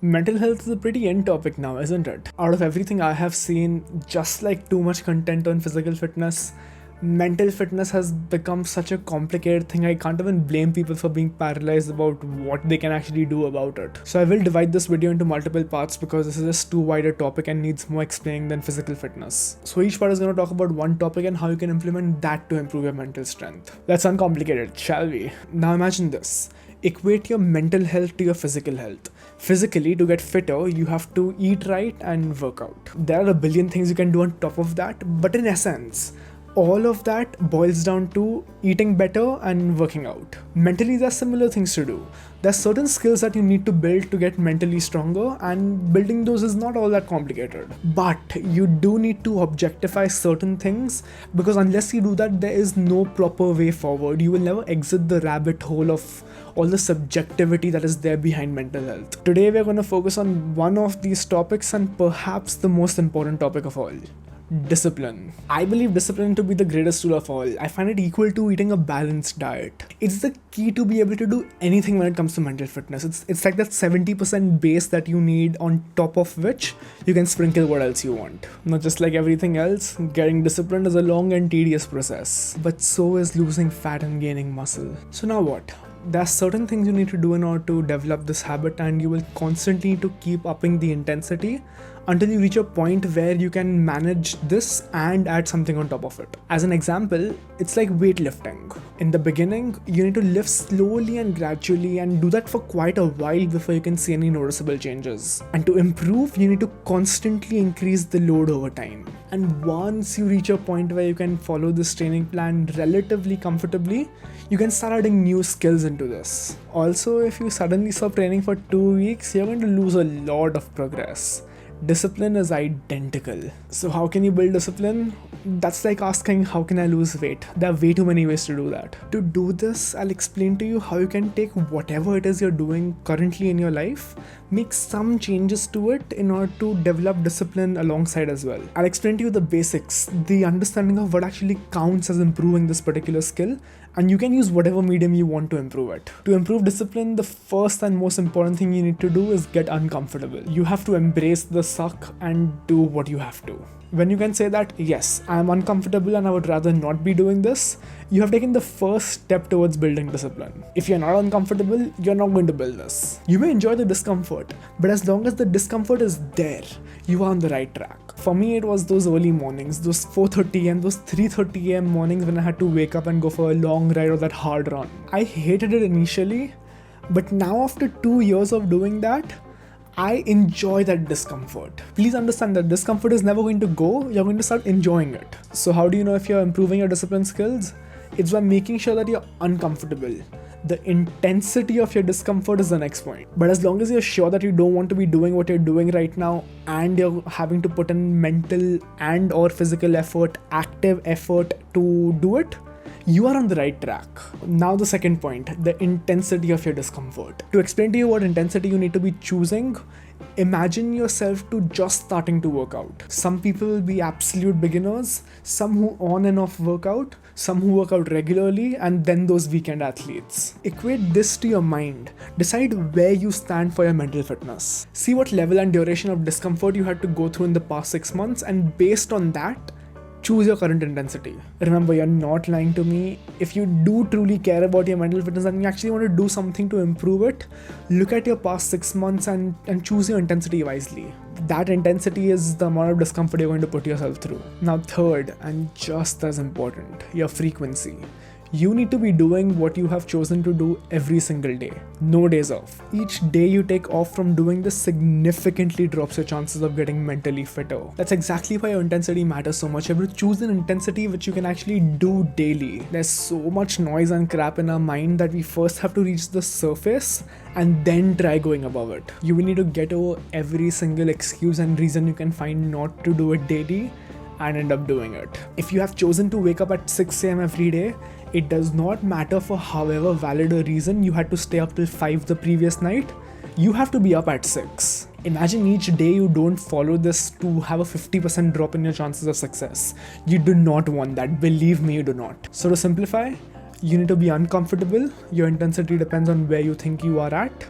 Mental health is a pretty end topic now, isn't it? Out of everything I have seen, just like too much content on physical fitness, mental fitness has become such a complicated thing. I can't even blame people for being paralyzed about what they can actually do about it. So I will divide this video into multiple parts because this is just too wide a topic and needs more explaining than physical fitness. So each part is going to talk about one topic and how you can implement that to improve your mental strength. Let's uncomplicated it, shall we? Now imagine this. Equate your mental health to your physical health. Physically, to get fitter, you have to eat right and work out. There are a billion things you can do on top of that, but in essence, all of that boils down to eating better and working out. Mentally, there are similar things to do. There are certain skills that you need to build to get mentally stronger, and building those is not all that complicated. But you do need to objectify certain things because unless you do that, there is no proper way forward. You will never exit the rabbit hole of all the subjectivity that is there behind mental health. Today, we're going to focus on one of these topics and perhaps the most important topic of all. Discipline. I believe discipline to be the greatest tool of all. I find it equal to eating a balanced diet. It's the key to be able to do anything when it comes to mental fitness. It's like that 70% base that you need, on top of which you can sprinkle what else you want. Not just like everything else, getting disciplined is a long and tedious process. But so is losing fat and gaining muscle. So now what? There are certain things you need to do in order to develop this habit, and you will constantly need to keep upping the intensity until you reach a point where you can manage this and add something on top of it. As an example, it's like weightlifting. In the beginning, you need to lift slowly and gradually and do that for quite a while before you can see any noticeable changes. And to improve, you need to constantly increase the load over time. And once you reach a point where you can follow this training plan relatively comfortably, you can start adding new skills into this. Also, if you suddenly stop training for 2 weeks, you're going to lose a lot of progress. Discipline is identical. So how can you build discipline? That's like asking, how can I lose weight? There are way too many ways to do that. To do this, I'll explain to you how you can take whatever it is you're doing currently in your life, make some changes to it in order to develop discipline alongside as well. I'll explain to you the basics, the understanding of what actually counts as improving this particular skill, and you can use whatever medium you want to improve it. To improve discipline, the first and most important thing you need to do is get uncomfortable. You have to embrace the suck and do what you have to. When you can say that, yes, I am uncomfortable and I would rather not be doing this, you have taken the first step towards building discipline. If you're not uncomfortable, you're not going to build this. You may enjoy the discomfort, but as long as the discomfort is there, you are on the right track. For me, it was those early mornings, those 4:30 am, those 3:30 am mornings when I had to wake up and go for a long ride or that hard run. I hated it initially, but now after 2 years of doing that, I enjoy that discomfort. Please understand that discomfort is never going to go, you're going to start enjoying it. So how do you know if you're improving your discipline skills? It's by making sure that you're uncomfortable. The intensity of your discomfort is the next point. But as long as you're sure that you don't want to be doing what you're doing right now and you're having to put in mental and or physical effort, active effort to do it, you are on the right track. Now the second point, the intensity of your discomfort. To explain to you what intensity you need to be choosing, imagine yourself to just starting to work out. Some people will be absolute beginners, some who on and off work out, some who work out regularly, and then those weekend athletes. Equate this to your mind. Decide where you stand for your mental fitness. See what level and duration of discomfort you had to go through in the past 6 months, and based on that, choose your current intensity. Remember, you're not lying to me. If you do truly care about your mental fitness and you actually want to do something to improve it, look at your past 6 months and choose your intensity wisely. That intensity is the amount of discomfort you're going to put yourself through. Now third, and just as important, your frequency. You need to be doing what you have chosen to do every single day. No days off. Each day you take off from doing this significantly drops your chances of getting mentally fitter. That's exactly why your intensity matters so much. You have to choose an intensity which you can actually do daily. There's so much noise and crap in our mind that we first have to reach the surface and then try going above it. You will need to get over every single excuse and reason you can find not to do it daily and end up doing it. If you have chosen to wake up at 6 am every day, it does not matter for however valid a reason you had to stay up till 5 the previous night, you have to be up at 6. Imagine each day you don't follow this to have a 50% drop in your chances of success. You do not want that, believe me, you do not. So to simplify, you need to be uncomfortable, your intensity depends on where you think you are at.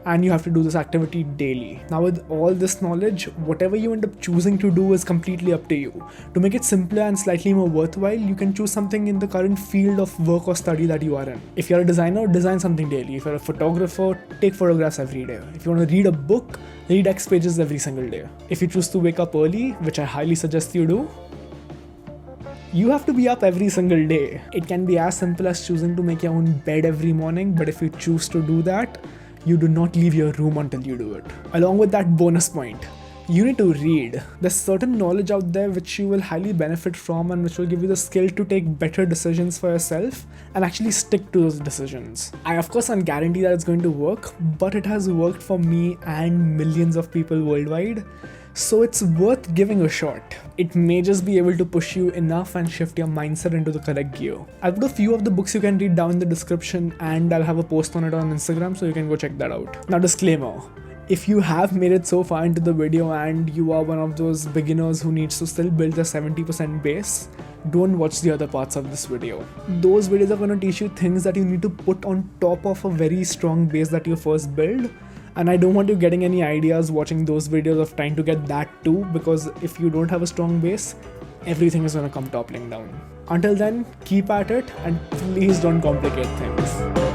and you have to do this activity daily. Now with all this knowledge, whatever you end up choosing to do is completely up to you. To make it simpler and slightly more worthwhile, you can choose something in the current field of work or study that you are in. If you're a designer, design something daily. If you're a photographer, take photographs every day. If you want to read a book, read X pages every single day. If you choose to wake up early, which I highly suggest you do, you have to be up every single day. It can be as simple as choosing to make your own bed every morning, but if you choose to do that, you do not leave your room until you do it. Along with that bonus point, you need to read. There's certain knowledge out there which you will highly benefit from and which will give you the skill to take better decisions for yourself and actually stick to those decisions. I of course can't guarantee that it's going to work, but it has worked for me and millions of people worldwide. So it's worth giving a shot. It may just be able to push you enough and shift your mindset into the correct gear. I'll put a few of the books you can read down in the description, and I'll have a post on it on Instagram so you can go check that out. Now disclaimer, if you have made it so far into the video and you are one of those beginners who needs to still build the 70% base, don't watch the other parts of this video. Those videos are going to teach you things that you need to put on top of a very strong base that you first build. And I don't want you getting any ideas watching those videos of trying to get that too, because if you don't have a strong base, everything is going to come toppling down. Until then, keep at it and please don't complicate things.